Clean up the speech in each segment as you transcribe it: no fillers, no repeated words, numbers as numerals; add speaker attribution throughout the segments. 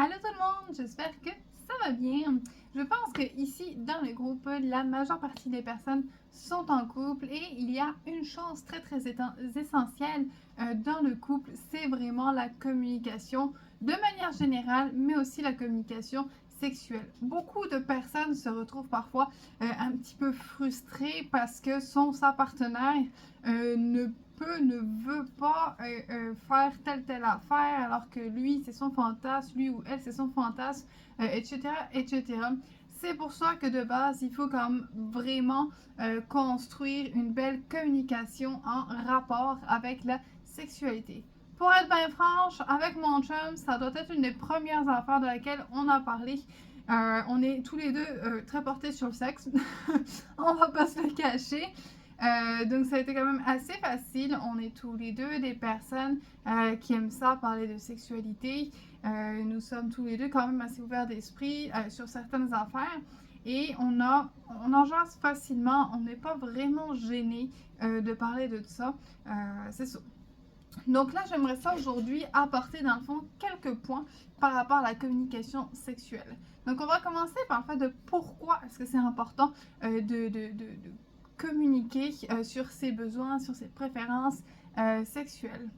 Speaker 1: Allô tout le monde, j'espère que ça va bien. Je pense que ici, dans le groupe, la majeure partie des personnes sont en couple et il y a une chose très essentielle dans le couple, c'est vraiment la communication de manière générale, mais aussi la communication sexuelle. Beaucoup de personnes se retrouvent parfois un petit peu frustrées parce que sa partenaire ne veut pas faire telle affaire alors que lui c'est son fantasme, lui ou elle c'est son fantasme, etc. etc. C'est pour ça que de base, il faut quand même vraiment construire une belle communication en rapport avec la sexualité. Pour être bien franche, avec mon chum, ça doit être une des premières affaires de laquelle on a parlé. On est tous les deux très portés sur le sexe. On va pas se le cacher. Donc ça a été quand même assez facile. On est tous les deux des personnes qui aiment ça, parler de sexualité. Nous sommes tous les deux quand même assez ouverts d'esprit sur certaines affaires. Et on en jase facilement. On n'est pas vraiment gêné de parler de ça. C'est ça. Donc là, j'aimerais ça aujourd'hui apporter dans le fond quelques points par rapport à la communication sexuelle. Donc on va commencer par le fait de pourquoi est-ce que c'est important de communiquer sur ses besoins, sur ses préférences sexuelles.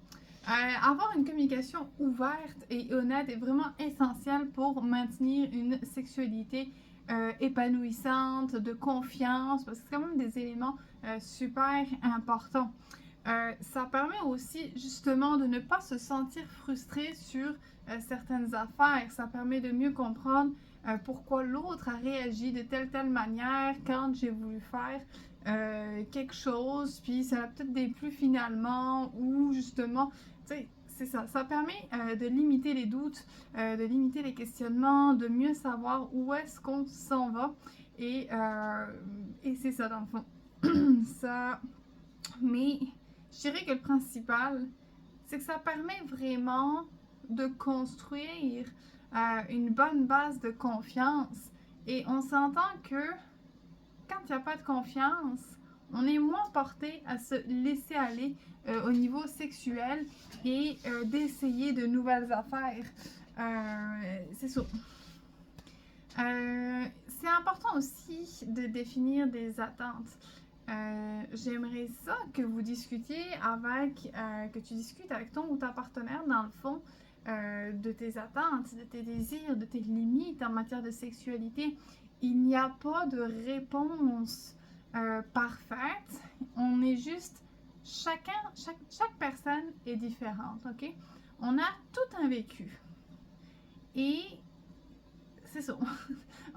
Speaker 1: Avoir une communication ouverte et honnête est vraiment essentiel pour maintenir une sexualité épanouissante, de confiance, parce que c'est quand même des éléments super importants. Ça permet aussi justement de ne pas se sentir frustré sur certaines affaires. Ça permet de mieux comprendre pourquoi l'autre a réagi de telle manière quand j'ai voulu faire quelque chose, puis ça a peut-être déplu finalement, ou justement, tu sais, c'est ça. Ça permet de limiter les doutes, de limiter les questionnements, de mieux savoir où est-ce qu'on s'en va. Et c'est ça dans le fond. Ça, mais je dirais que le principal, c'est que ça permet vraiment de construire une bonne base de confiance. Et on s'entend que quand il n'y a pas de confiance, on est moins porté à se laisser aller au niveau sexuel et d'essayer de nouvelles affaires. C'est ça. C'est important aussi de définir des attentes. J'aimerais ça que vous discutiez que tu discutes avec ton ou ta partenaire dans le fond de tes attentes, de tes désirs, de tes limites en matière de sexualité. Il n'y a pas de réponse parfaite. On est juste chaque personne est différente, ok? On a tout un vécu et c'est ça.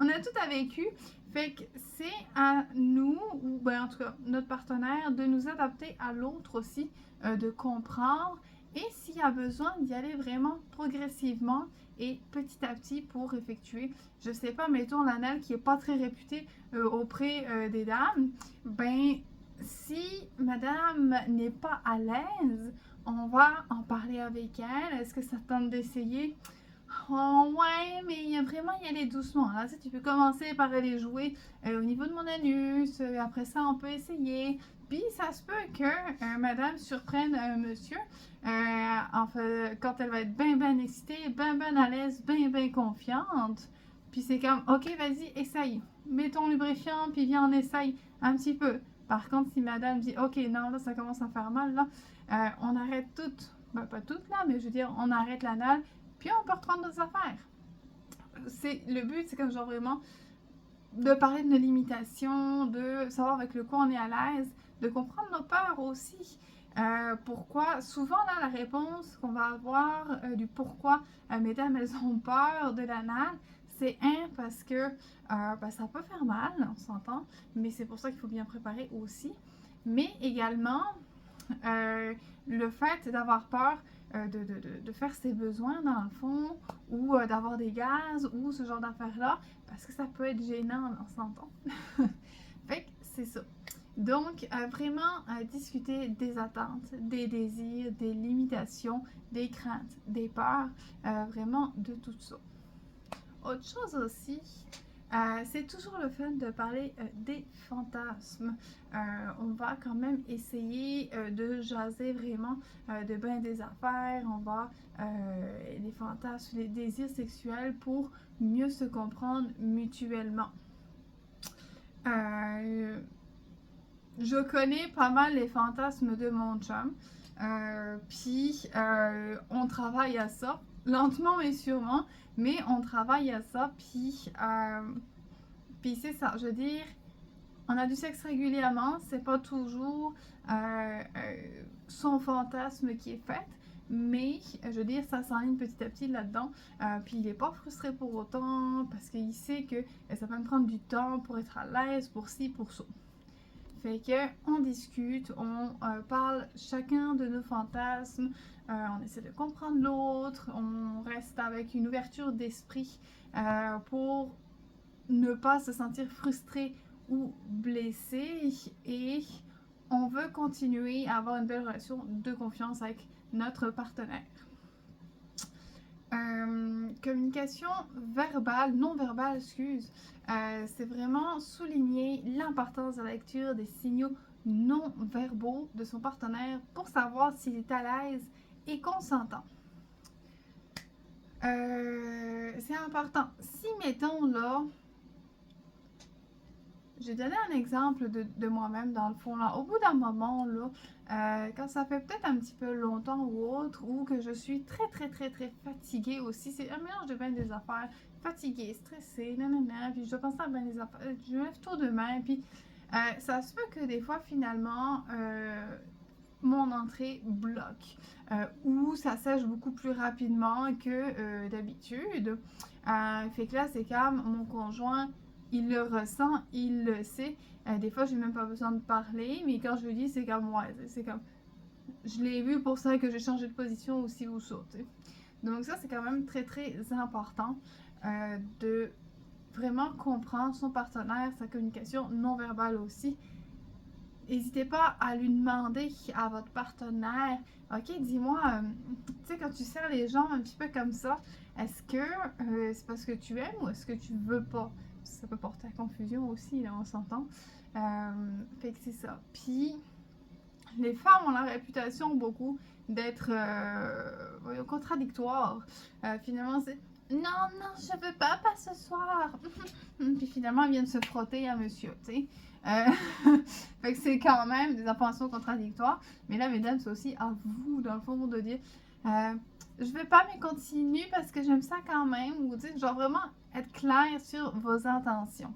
Speaker 1: On a tout à vécu. Fait que c'est à nous, ou ben en tout cas notre partenaire, de nous adapter à l'autre aussi, de comprendre et s'il y a besoin d'y aller vraiment progressivement et petit à petit pour effectuer, je sais pas, mettons l'anal qui est pas très réputé auprès des dames, ben si madame n'est pas à l'aise, on va en parler avec elle. Est-ce que ça tente d'essayer? Oh ouais, mais vraiment y aller doucement. Là, tu peux commencer par aller jouer au niveau de mon anus. Après ça, on peut essayer. Puis ça se peut que madame surprenne monsieur quand elle va être ben excitée, ben à l'aise, ben confiante. Puis c'est comme, ok, vas-y, essaye. Mets ton lubrifiant, puis viens, on essaye un petit peu. Par contre, si madame dit, ok, non, là, ça commence à faire mal, là, on arrête toutes. Ben, pas toutes, là, mais je veux dire, on arrête l'anal puis on peut reprendre nos affaires. Le but, c'est comme genre vraiment de parler de nos limitations, de savoir avec le quoi on est à l'aise, de comprendre nos peurs aussi. Pourquoi, souvent là, la réponse qu'on va avoir du pourquoi mesdames, elles ont peur de l'anal, c'est parce que ben, ça peut faire mal, on s'entend, mais c'est pour ça qu'il faut bien préparer aussi. Mais également, le fait d'avoir peur de faire ses besoins dans le fond ou d'avoir des gaz ou ce genre d'affaires-là parce que ça peut être gênant, on s'entend. Fait que c'est ça. Donc, vraiment discuter des attentes, des désirs, des limitations, des craintes, des peurs, vraiment de tout ça. Autre chose aussi, C'est toujours le fun de parler des fantasmes. On va quand même essayer de jaser vraiment de bien des affaires. On va les fantasmes, les désirs sexuels pour mieux se comprendre mutuellement. Je connais pas mal les fantasmes de mon chum. Puis on travaille à ça, lentement mais sûrement, mais on travaille à ça. Puis c'est ça, je veux dire, on a du sexe régulièrement, c'est pas toujours son fantasme qui est fait, mais je veux dire, ça s'enligne petit à petit là-dedans. Puis il est pas frustré pour autant parce qu'il sait que ça va me prendre du temps pour être à l'aise, pour ci, pour ça. Fait que on discute, on parle chacun de nos fantasmes, on essaie de comprendre l'autre, on reste avec une ouverture d'esprit pour ne pas se sentir frustré ou blessé, et on veut continuer à avoir une belle relation de confiance avec notre partenaire. Communication verbale, non verbale, c'est vraiment souligner l'importance de la lecture des signaux non verbaux de son partenaire pour savoir s'il est à l'aise et consentant. C'est important. Si, mettons, là, j'ai donné un exemple de moi-même dans le fond, là, au bout d'un moment, là, quand ça fait peut-être un petit peu longtemps ou autre, ou que je suis très, très, très, très fatiguée aussi, c'est un mélange de bien des affaires, fatiguée, stressée, nanana, puis je dois penser à bien des affaires, je me lève tôt demain, puis ça se peut que des fois, finalement, mon entrée bloque, ou ça sèche beaucoup plus rapidement que d'habitude. Fait que là, c'est comme mon conjoint, il le ressent, il le sait. Des fois, j'ai même pas besoin de parler, mais quand je le dis, c'est comme, ouais, c'est comme, je l'ai vu pour ça que j'ai changé de position aussi ou ça, t'sais. Donc ça, c'est quand même très, très important de vraiment comprendre son partenaire, sa communication non verbale aussi. N'hésitez pas à lui demander à votre partenaire, ok, dis-moi, tu sais, quand tu serres les gens un petit peu comme ça, est-ce que c'est parce que tu aimes ou est-ce que tu veux pas? Ça peut porter à confusion aussi, là, on s'entend. Fait que c'est ça. Puis, les femmes ont la réputation beaucoup d'être contradictoires. Finalement, c'est non, non, je veux pas ce soir. Puis finalement, elles viennent se frotter à monsieur, tu sais. Fait que c'est quand même des informations contradictoires. Mais là, mesdames, c'est aussi à vous, dans le fond, de dire je veux pas, mais continue parce que j'aime ça quand même. Ou, tu sais, genre vraiment être clair sur vos intentions.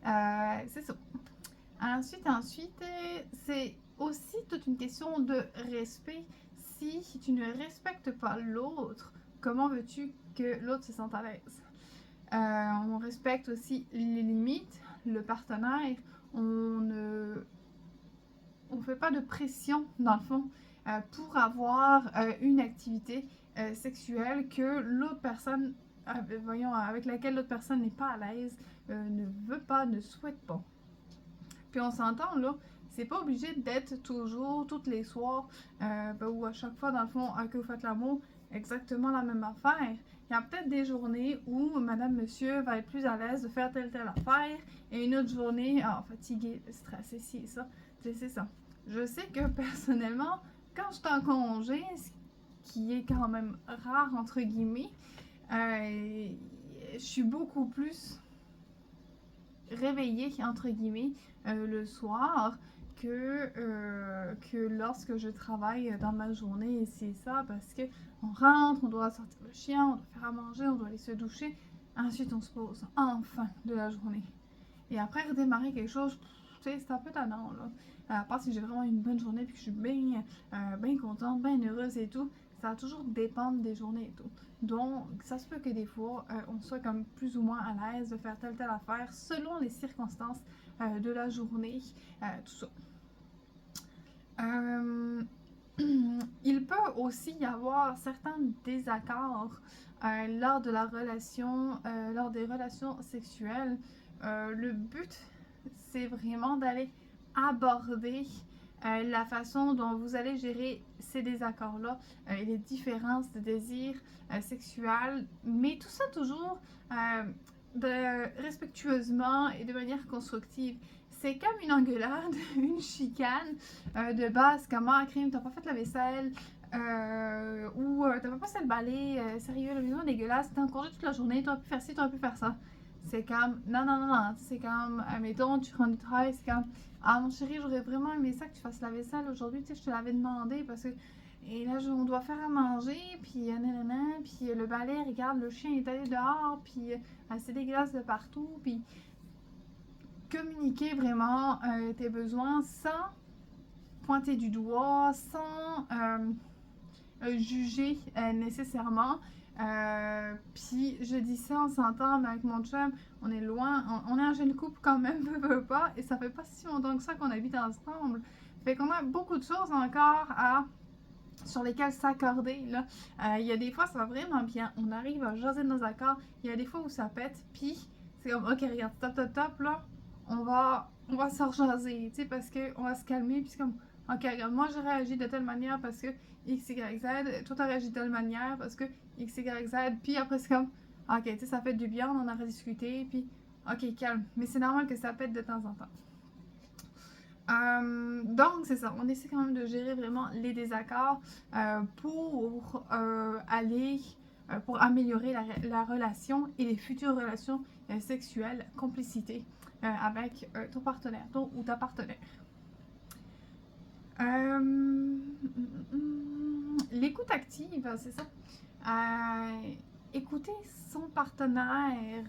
Speaker 1: C'est ça. Ensuite, c'est aussi toute une question de respect. Si tu ne respectes pas l'autre, comment veux-tu que l'autre se sente à l'aise? On respecte aussi les limites, le partenaire. On ne fait pas de pression, dans le fond, pour avoir une activité sexuelle que l'autre personne, avec laquelle l'autre personne n'est pas à l'aise, ne veut pas, ne souhaite pas. Puis on s'entend, là, c'est pas obligé d'être toujours, tous les soirs, ou à chaque fois, dans le fond, que vous faites l'amour, exactement la même affaire. Il y a peut-être des journées où madame, monsieur va être plus à l'aise de faire telle affaire, et une autre journée, fatiguée, stressée, ci et ça. C'est ça. Je sais que personnellement, quand je suis en congé, ce qui est quand même rare, entre guillemets, je suis beaucoup plus réveillée, entre guillemets, le soir que lorsque je travaille dans ma journée, et c'est ça, parce que on rentre, on doit sortir le chien, on doit faire à manger, on doit aller se doucher, ensuite on se pose enfin de la journée. Et après redémarrer quelque chose, tu sais, c'est un peu tannant, là. À part si j'ai vraiment une bonne journée puis que je suis bien contente, bien heureuse et tout, ça va toujours dépendre des journées et tout. Donc, ça se peut que des fois, on soit comme plus ou moins à l'aise de faire telle affaire selon les circonstances de la journée, tout ça. Il peut aussi y avoir certains désaccords lors de la relation, lors des relations sexuelles. Le but, c'est vraiment d'aller aborder la façon dont vous allez gérer ces désaccords-là et les différences de désirs sexuels, mais tout ça toujours respectueusement et de manière constructive. C'est comme une engueulade, une chicane de base, comme ah, crime, t'as pas fait la vaisselle, ou t'as pas passé le balai, sérieux, la maison est dégueulasse, t'es en congé toute la journée, t'aurais pu faire ci, t'aurais pu faire ça. C'est comme, non, non, non, non, c'est comme, mettons, tu rentres du travail, c'est comme, ah mon chéri, j'aurais vraiment aimé ça que tu fasses la vaisselle aujourd'hui, tu sais, je te l'avais demandé parce que, et là, on doit faire à manger, puis nanana, puis le balai, regarde, le chien est allé dehors, puis c'est dégueulasse de partout, puis communiquer vraiment tes besoins sans pointer du doigt, sans juger nécessairement. Puis je dis ça, on s'entend, mais avec mon chum, on est loin, on est un jeune couple quand même, peu pas, et ça fait pas si longtemps que ça qu'on habite ensemble. Fait qu'on a beaucoup de choses encore sur lesquelles s'accorder. Il y a des fois, ça va vraiment bien, on arrive à jaser de nos accords, il y a des fois où ça pète, puis c'est comme, ok, regarde, top, top, top, là, on va se rejaser, tu sais, parce qu'on va se calmer, puis c'est comme, ok, regarde, moi j'ai réagi de telle manière parce que X, Y, Z, toi t'as réagi de telle manière parce que X, Y, Z, puis après c'est comme, ok, tu sais, ça fait du bien, on en a rediscuté, puis ok, calme, mais c'est normal que ça pète de temps en temps. Donc c'est ça, on essaie quand même de gérer vraiment les désaccords pour aller, pour améliorer la relation et les futures relations sexuelles, complicité avec ton partenaire, ton ou ta partenaire. L'écoute active, c'est ça. Écouter son partenaire,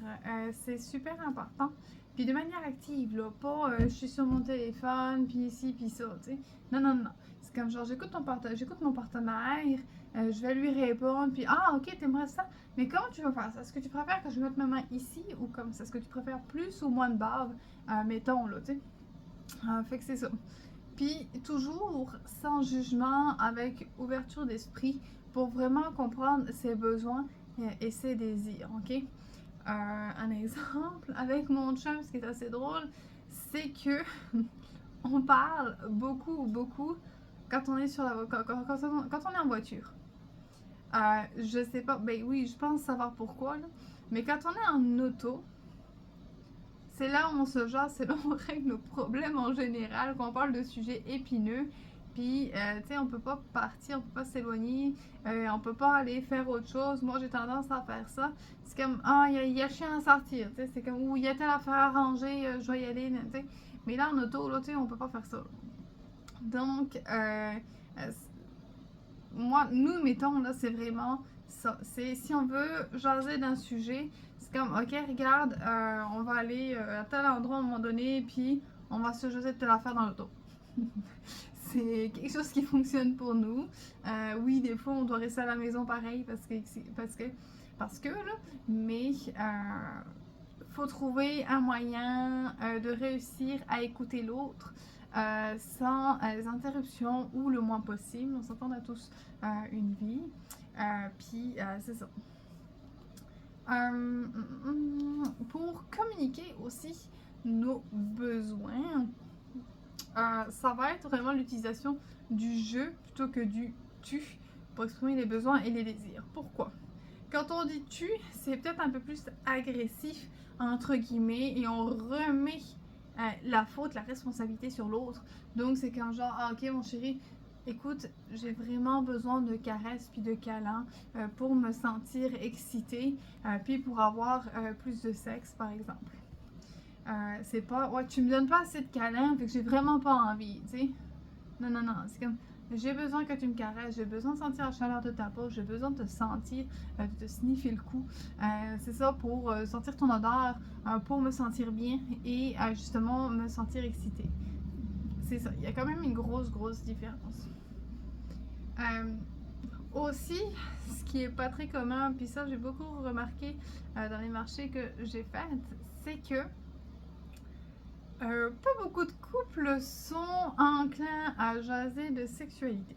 Speaker 1: c'est super important. Puis de manière active, là, pas je suis sur mon téléphone, puis ici, puis ça, tu sais. Non, non, non. C'est comme genre, j'écoute mon partenaire, je vais lui répondre, puis ah, ok, t'aimerais ça, mais comment tu vas faire ça? Est-ce que tu préfères que je mette ma main ici ou comme ça? Est-ce que tu préfères plus ou moins de bave, mettons, là, tu sais. Fait que c'est ça. Puis toujours sans jugement, avec ouverture d'esprit pour vraiment comprendre ses besoins et ses désirs, ok? Un exemple avec mon chum, ce qui est assez drôle, c'est que on parle beaucoup, beaucoup quand on est sur la quand on est en voiture. Je sais pas, ben oui, je pense savoir pourquoi, là, mais quand on est en auto, c'est là où on se jase, c'est là où on règle nos problèmes en général, qu'on parle de sujets épineux. Puis, tu sais, on peut pas partir, on peut pas s'éloigner, on peut pas aller faire autre chose. Moi, j'ai tendance à faire ça. C'est comme, ah, il y a le chien à sortir, tu sais, c'est comme, ou il y a telle affaire à ranger, je dois y aller, tu sais. Mais là, en auto, là, tu sais, on peut pas faire ça. Donc, moi, nous, mettons, là, c'est vraiment ça. C'est si on veut jaser d'un sujet, c'est comme, ok, regarde, on va aller à tel endroit à un moment donné, puis on va se jaser de telle affaire dans l'auto. C'est quelque chose qui fonctionne pour nous. Oui, des fois, on doit rester à la maison pareil parce que là, mais faut trouver un moyen de réussir à écouter l'autre sans interruptions ou le moins possible. On s'entend, on a tous une vie. Puis c'est ça. Pour communiquer aussi nos besoins, ça va être vraiment l'utilisation du je plutôt que du tu pour exprimer les besoins et les désirs. Pourquoi? Quand on dit tu, c'est peut-être un peu plus agressif, entre guillemets, et on remet la faute, la responsabilité sur l'autre. Donc c'est quand genre, ah, ok mon chéri, écoute, j'ai vraiment besoin de caresses puis de câlins pour me sentir excitée, puis pour avoir plus de sexe par exemple. C'est pas, ouais, tu me donnes pas assez de câlins, fait que j'ai vraiment pas envie, tu sais. Non, non, non, c'est comme, j'ai besoin que tu me caresses, j'ai besoin de sentir la chaleur de ta peau, j'ai besoin de te sentir, de te sniffer le cou. C'est ça, pour sentir ton odeur, pour me sentir bien et justement me sentir excitée. C'est ça, il y a quand même une grosse, grosse différence. Aussi, ce qui est pas très commun, puis ça j'ai beaucoup remarqué dans les marchés que j'ai faits, c'est que pas beaucoup de couples sont enclins à jaser de sexualité.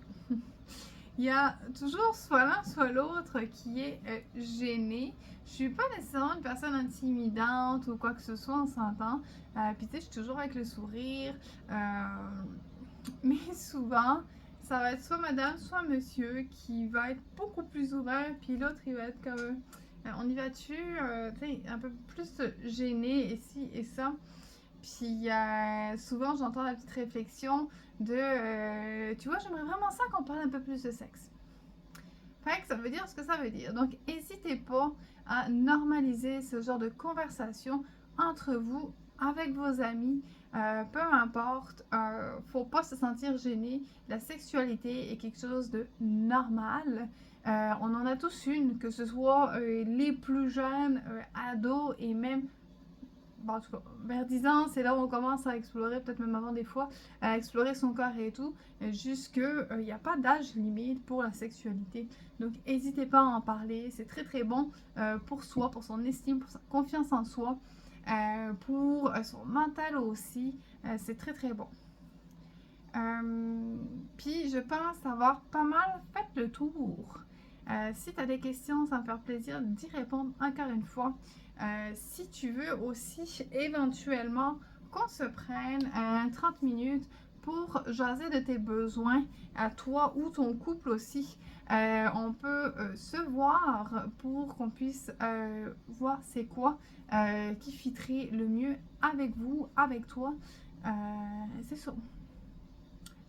Speaker 1: Il y a toujours soit l'un soit l'autre qui est gêné. Je suis pas nécessairement une personne intimidante ou quoi que ce soit, on s'entend. Puis tu sais, je suis toujours avec le sourire. Mais souvent, ça va être soit madame, soit monsieur qui va être beaucoup plus ouvert, puis l'autre il va être comme On y va-tu, tu sais, un peu plus gêné, et ci et ça. Puis souvent, j'entends la petite réflexion de tu vois, j'aimerais vraiment ça qu'on parle un peu plus de sexe. Fait que ça veut dire ce que ça veut dire. Donc, n'hésitez pas à normaliser ce genre de conversation entre vous, avec vos amis, peu importe, faut pas se sentir gêné. La sexualité est quelque chose de normal. On en a tous une, que ce soit les plus jeunes, ados et même bon, en tout cas, vers 10 ans, c'est là où on commence à explorer, peut-être même avant des fois, à explorer son corps et tout, jusque, il n'y a pas d'âge limite pour la sexualité. Donc, n'hésitez pas à en parler, c'est très très bon pour soi, pour son estime, pour sa confiance en soi, pour son mental aussi, c'est très très bon. Puis, je pense avoir pas mal fait le tour. Si tu as des questions, ça me fait plaisir d'y répondre encore une fois. Si tu veux aussi éventuellement qu'on se prenne 30 minutes pour jaser de tes besoins à toi ou ton couple aussi, on peut se voir pour qu'on puisse voir c'est quoi qui fitterait le mieux avec vous, avec toi. C'est ça.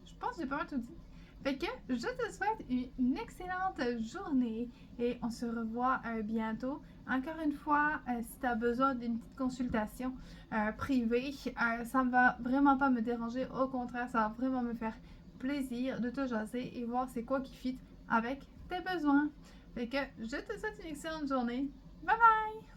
Speaker 1: Je pense que j'ai pas mal tout dit. Fait que je te souhaite une excellente journée et on se revoit bientôt. Encore une fois, si tu as besoin d'une petite consultation privée, ça ne va vraiment pas me déranger. Au contraire, ça va vraiment me faire plaisir de te jaser et voir c'est quoi qui fit avec tes besoins. Fait que je te souhaite une excellente journée. Bye bye!